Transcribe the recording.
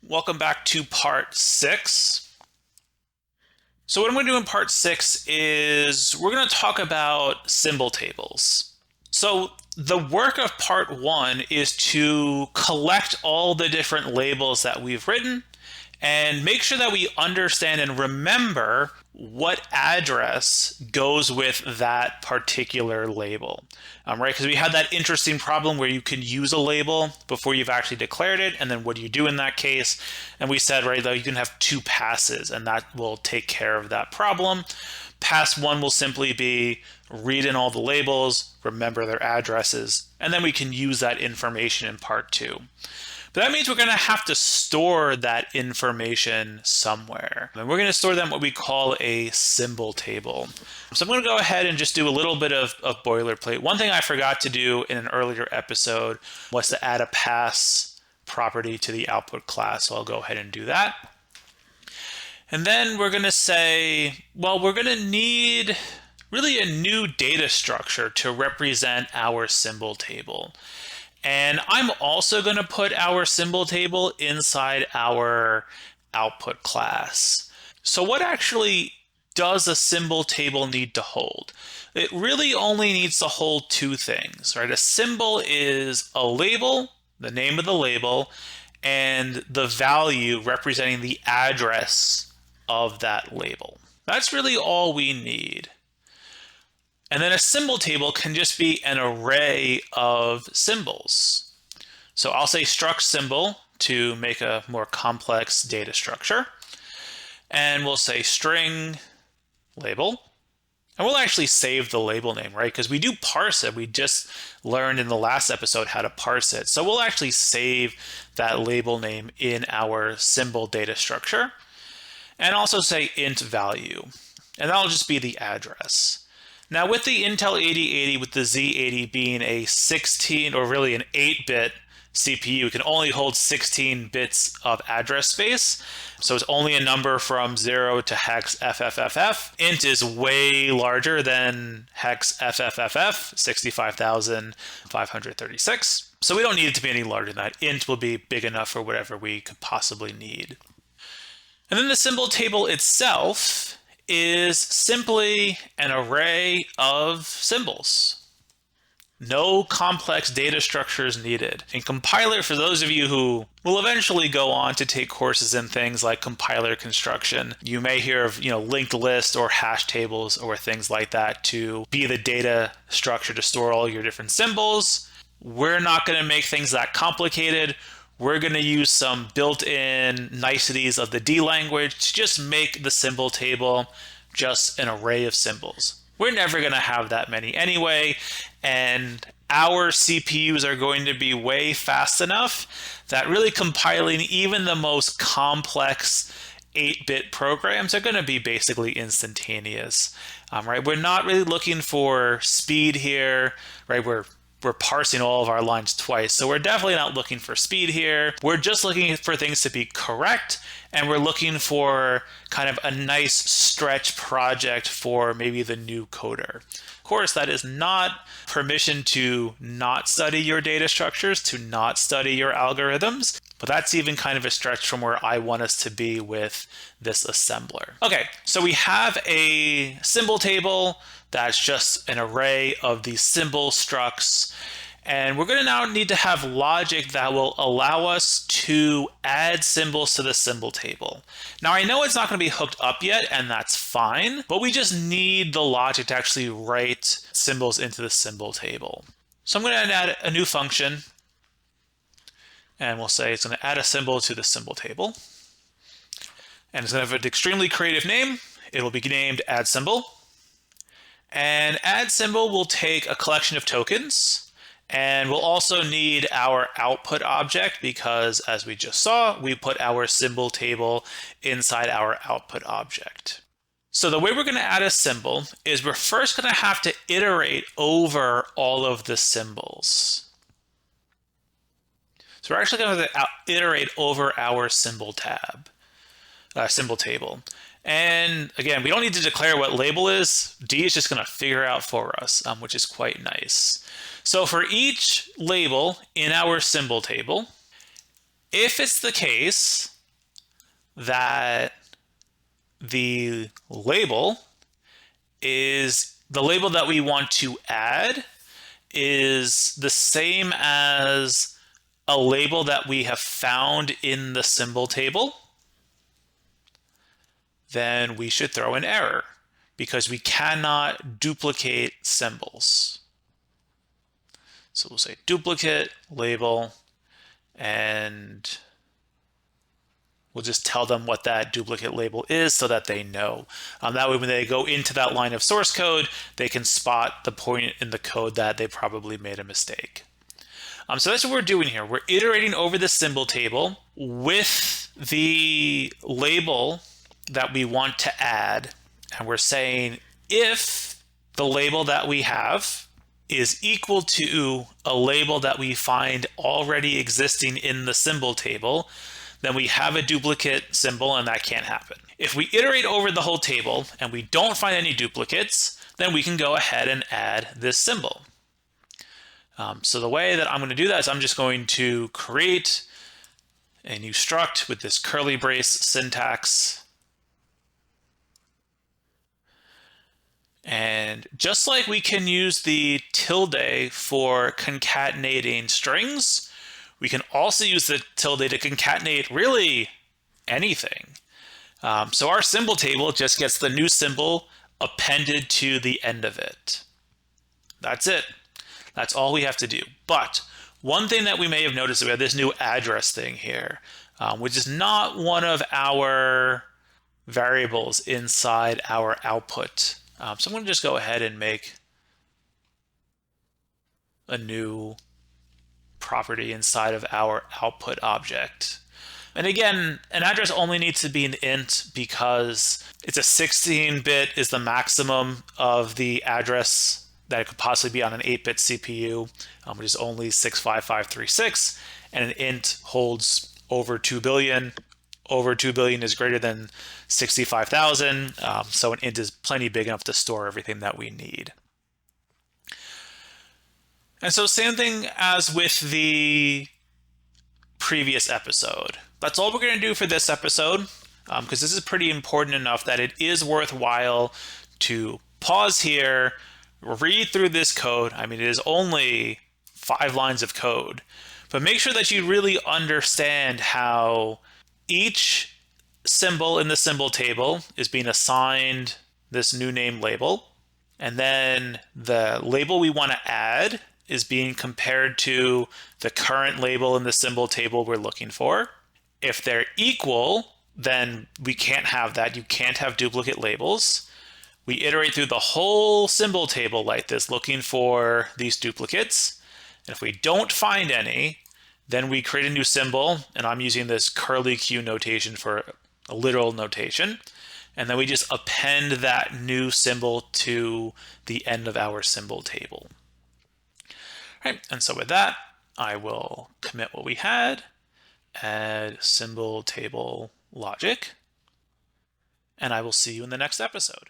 Welcome back to part 6. So what I'm going to do in part 6 is we're going to talk about symbol tables. So the work of part 1 is to collect all the different labels that we've written and make sure that we understand and remember what address goes with that particular label, right? Because we had that interesting problem where you can use a label before you've actually declared it, and then what do you do in that case? And we said, right, though, you can have 2 passes, and that will take care of that problem. Pass 1 will simply be read in all the labels, remember their addresses, and then we can use that information in part 2. But that means we're going to have to store that information somewhere. And we're going to store them in what we call a symbol table. So I'm going to go ahead and just do a little bit of boilerplate. One thing I forgot to do in an earlier episode was to add a pass property to the output class. So I'll go ahead and do that. And then we're going to say, well, we're going to need really a new data structure to represent our symbol table. And I'm also going to put our symbol table inside our output class. So what actually does a symbol table need to hold? It really only needs to hold 2 things, right? A symbol is a label, the name of the label, and the value representing the address of that label. That's really all we need. And then a symbol table can just be an array of symbols. So I'll say struct symbol to make a more complex data structure. And we'll say string label. And we'll actually save the label name, right? Because we do parse it. We just learned in the last episode how to parse it. So we'll actually save that label name in our symbol data structure. And also say int value. And that'll just be the address. Now with the Intel 8080, with the Z80 being a 16 or really an 8-bit CPU, it can only hold 16 bits of address space. So it's only a number from 0 to hex FFFF. Int is way larger than hex FFFF, 65,536. So we don't need it to be any larger than that. Int will be big enough for whatever we could possibly need. And then the symbol table itself is simply an array of symbols. No complex data structures needed. In compiler, for those of you who will eventually go on to take courses in things like compiler construction, you may hear of linked list or hash tables or things like that to be the data structure to store all your different symbols. We're not going to make things that complicated. We're going to use some built-in niceties of the D language to just make the symbol table just an array of symbols. We're never going to have that many anyway, and our CPUs are going to be way fast enough that really compiling even the most complex 8-bit programs are going to be basically instantaneous. Right? We're not really looking for speed here, right? We're parsing all of our lines twice. So we're definitely not looking for speed here. We're just looking for things to be correct. And we're looking for kind of a nice stretch project for maybe the new coder. Of course, that is not permission to not study your data structures, to not study your algorithms. But that's even kind of a stretch from where I want us to be with this assembler. Okay, so we have a symbol table that's just an array of these symbol structs. And we're going to now need to have logic that will allow us to add symbols to the symbol table. Now, I know it's not going to be hooked up yet, and that's fine, but we just need the logic to actually write symbols into the symbol table. So I'm going to add a new function, and we'll say it's going to add a symbol to the symbol table. And it's going to have an extremely creative name. It will be named addsymbol. And addsymbol will take a collection of tokens, and we'll also need our output object because, as we just saw, we put our symbol table inside our output object. So the way we're going to add a symbol is we're first going to have to iterate over all of the symbols. So we're actually going to iterate over our symbol table. And again, we don't need to declare what label is. D is just going to figure out for us, which is quite nice. So for each label in our symbol table, if it's the case that the label that we want to add is the same as a label that we have found in the symbol table, then we should throw an error because we cannot duplicate symbols. So we'll say duplicate label, and we'll just tell them what that duplicate label is so that they know. That way when they go into that line of source code, they can spot the point in the code that they probably made a mistake. So that's what we're doing here. We're iterating over the symbol table with the label that we want to add. And we're saying if the label that we have is equal to a label that we find already existing in the symbol table, then we have a duplicate symbol and that can't happen. If we iterate over the whole table and we don't find any duplicates, then we can go ahead and add this symbol. So the way that I'm going to do that is I'm just going to create a new struct with this curly brace syntax. And just like we can use the tilde for concatenating strings, we can also use the tilde to concatenate really anything. So our symbol table just gets the new symbol appended to the end of it. That's it. That's all we have to do. But one thing that we may have noticed is we have this new address thing here, which is not one of our variables inside our output. So I'm going to just go ahead and make a new property inside of our output object. And again, an address only needs to be an int because it's a 16-bit is the maximum of the address that it could possibly be on an 8-bit CPU, which is only 65536, and an int holds over 2 billion. Over 2 billion is greater than 65,000, so an int is plenty big enough to store everything that we need. And so same thing as with the previous episode. That's all we're going to do for this episode, because this is pretty important enough that it is worthwhile to pause here, read through this code. I mean, it is only 5 lines of code, but make sure that you really understand how each symbol in the symbol table is being assigned this new name label, and then the label we want to add is being compared to the current label in the symbol table we're looking for. If they're equal, then we can't have that. You can't have duplicate labels. We iterate through the whole symbol table like this, looking for these duplicates. And if we don't find any, then we create a new symbol, and I'm using this curly Q notation for a literal notation. And then we just append that new symbol to the end of our symbol table. All right, and so with that, I will commit what we had, add symbol table logic, and I will see you in the next episode.